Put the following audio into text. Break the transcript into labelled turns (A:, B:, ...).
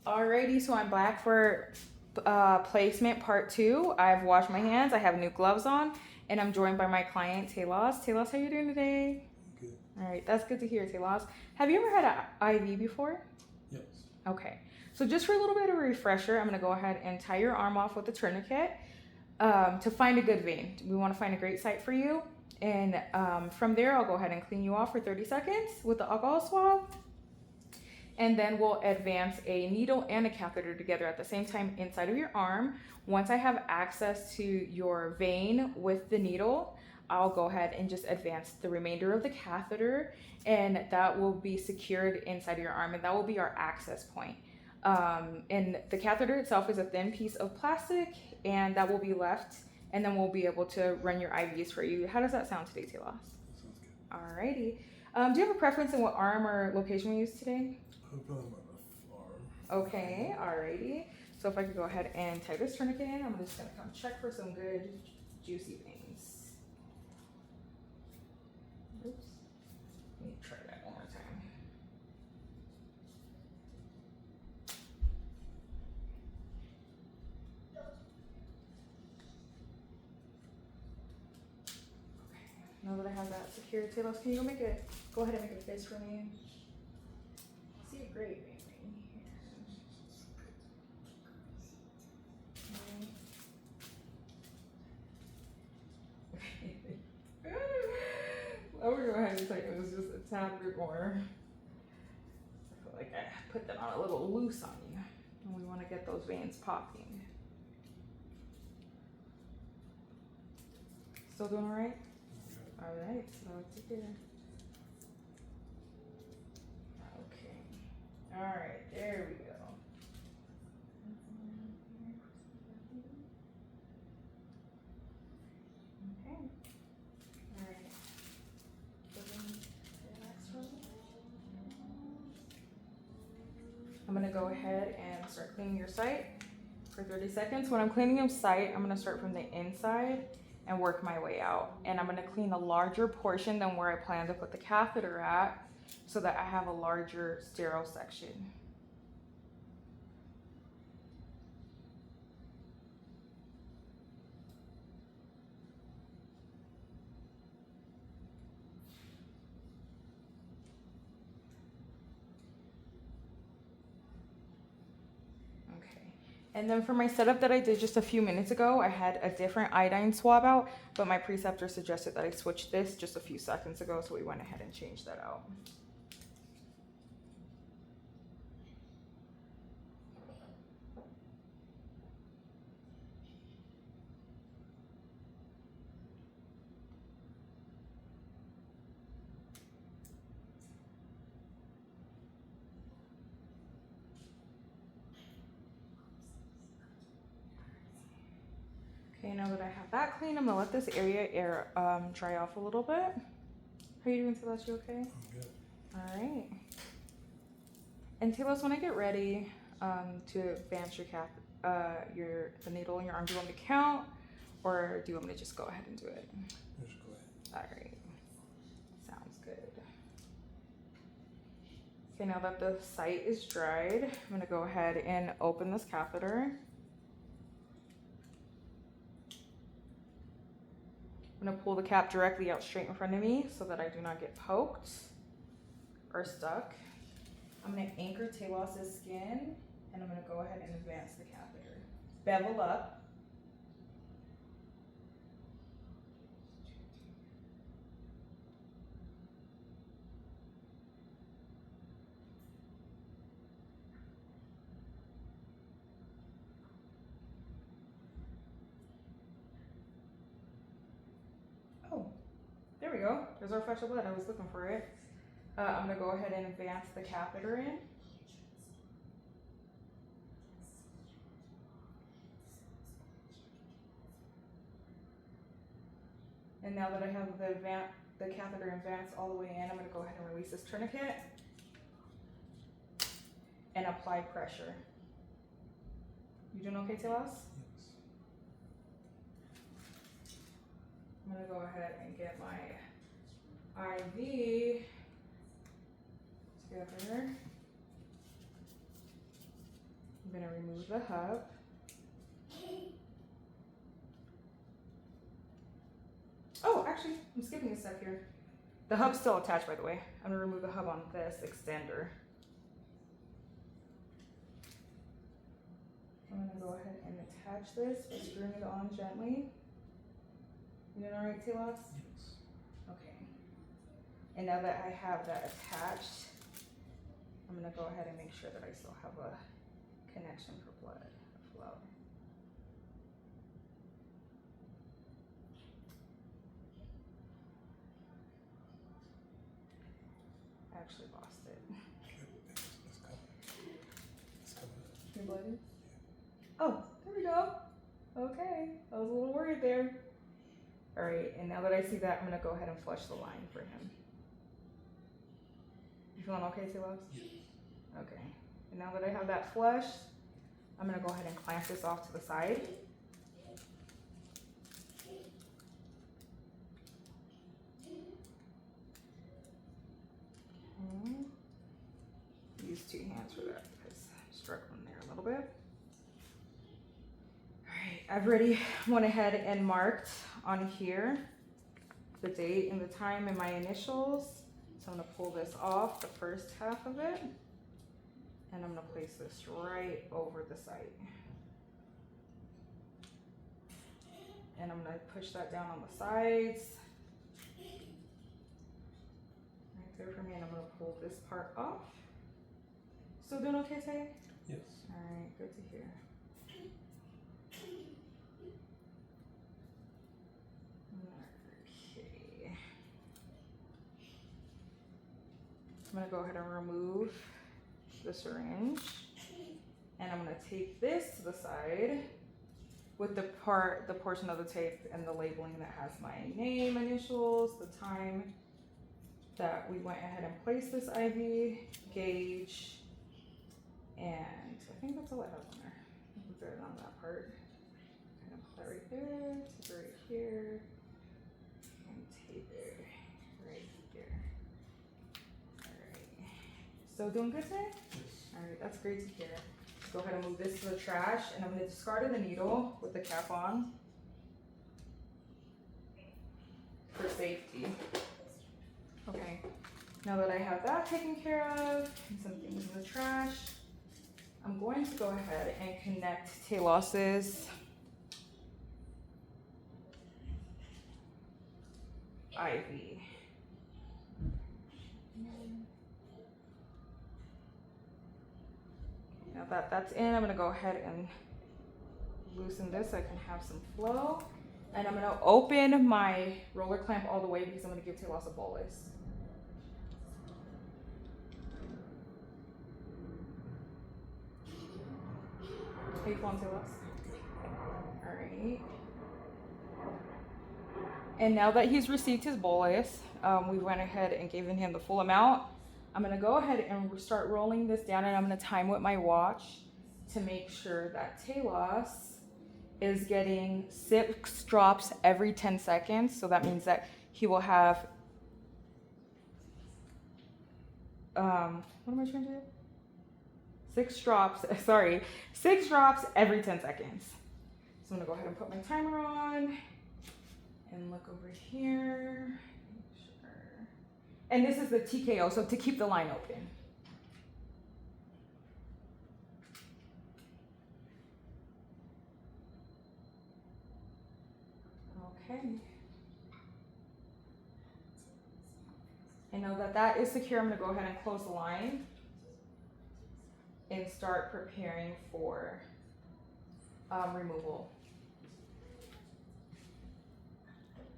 A: Alrighty, so I'm back for placement part 2. I've washed my hands, I have new gloves on, and I'm joined by my client, Talos. Talos, how you doing today?
B: Good.
A: Alright, that's good to hear, Talos. Have you ever had an IV before?
B: Yes.
A: Okay, so just for a little bit of a refresher, I'm going to go ahead and tie your arm off with a tourniquet to find a good vein. We want to find a great site for you, and from there, I'll go ahead and clean you off for 30 seconds with the alcohol swab. And then we'll advance a needle and a catheter together at the same time inside of your arm. Once I have access to your vein with the needle, I'll go ahead and just advance the remainder of the catheter, and that will be secured inside of your arm, and that will be our access point. And the catheter itself is a thin piece of plastic, and that will be left, and then we'll be able to run your IVs for you. How does that sound today, Talos?
B: That sounds good.
A: Alrighty. Do you have a preference in what arm or location we use today?
B: Probably my left arm.
A: Okay, alrighty. So if I could go ahead and tie this tourniquet in, I'm just gonna come check for some good juicy veins. Oops. Let me try that one more time. Okay, now that I have that secured, Talos, can you go ahead and make a fist for me? See a great vein right here. I would go ahead and say it was just a tad bit more. I feel like I put that on a little loose on you, and we want to get those veins popping. Still doing all right?
B: Okay.
A: All right, so it's here. Okay. All right, there we go. Okay. All right. So then relax for a minute. I'm gonna go ahead and start cleaning your site for 30 seconds. When I'm cleaning your site, I'm gonna start from the inside and work my way out. And I'm gonna clean a larger portion than where I plan to put the catheter at, so that I have a larger sterile section. Okay. And then for my setup that I did just a few minutes ago, I had a different iodine swab out, but my preceptor suggested that I switch this just a few seconds ago, so we went ahead and changed that out. Okay, now that I have that clean, I'm gonna let this area dry off a little bit. How are you doing, Talos? You okay?
B: I'm good.
A: All right. And Talos, when I get ready to advance the needle in your arm, do you want me to count, or do you want me to just go ahead and do it?
B: Just go ahead.
A: All right. Sounds good. Okay, now that the site is dried, I'm gonna go ahead and open this catheter. I'm gonna pull the cap directly out straight in front of me so that I do not get poked or stuck. I'm gonna anchor Talos's skin, and I'm gonna go ahead and advance the catheter. Bevel up. Oh, there we go. There's our flash of blood. I was looking for it. I'm gonna go ahead and advance the catheter in. And now that I have the catheter advanced all the way in, I'm gonna go ahead and release this tourniquet and apply pressure. You doing okay, Talos?
B: Yes.
A: I'm gonna go ahead and get my IV together. I'm gonna remove the hub. Oh, actually, I'm skipping a step here. The hub's still attached, by the way. I'm gonna remove the hub on this extender. I'm gonna go ahead and attach this by screwing it on gently. You doing all right, Talos?
B: Yes.
A: Okay. And now that I have that attached, I'm gonna go ahead and make sure that I still have a connection for blood flow. I actually lost it.
B: It's coming. It's coming.
A: Your blood is? Oh, there we go. Okay, I was a little worried there. All right, and now that I see that, I'm gonna go ahead and flush the line for him. You feeling okay, Talos?
B: Yes.
A: Okay, and now that I have that flushed, I'm gonna go ahead and clamp this off to the side. Okay. Use 2 hands for that because I'm struggling there a little bit. All right, I've already went ahead and marked on here the date and the time and my initials. So I'm gonna pull this off, the first half of it, and I'm gonna place this right over the site. And I'm gonna push that down on the sides. Right there for me, and I'm gonna pull this part off. Still doing okay, Tay?
B: Yes.
A: All right, good to hear. Okay. I'm gonna go ahead and remove the syringe, and I'm gonna take this to the side with the portion of the tape and the labeling that has my name, initials, the time that we went ahead and placed this IV, gauge, and I think that's all it has on there. Put it on that part. I'm gonna put that right there, tape it right here, and tape it right here. Alright. Still doing good today?
B: Yes.
A: Alright, that's great to hear. Go ahead and move this to the trash, and I'm going to discard the needle with the cap on for safety. Okay, now that I have that taken care of, and some things in the trash, I'm going to go ahead and connect Talos's IV. Now that that's in, I'm gonna go ahead and loosen this so I can have some flow. And I'm gonna open my roller clamp all the way because I'm gonna give Talos a bolus. How you feeling, Talos? All right. And now that he's received his bolus, we went ahead and gave him the full amount. I'm gonna go ahead and start rolling this down, and I'm gonna time with my watch to make sure that Talos is getting 6 drops every 10 seconds. So that means that he will have, what am I trying to do? 6 drops every 10 seconds. So I'm gonna go ahead and put my timer on and look over here. And this is the TKO, so to keep the line open. Okay. And now that that is secure, I'm gonna go ahead and close the line and start preparing for removal.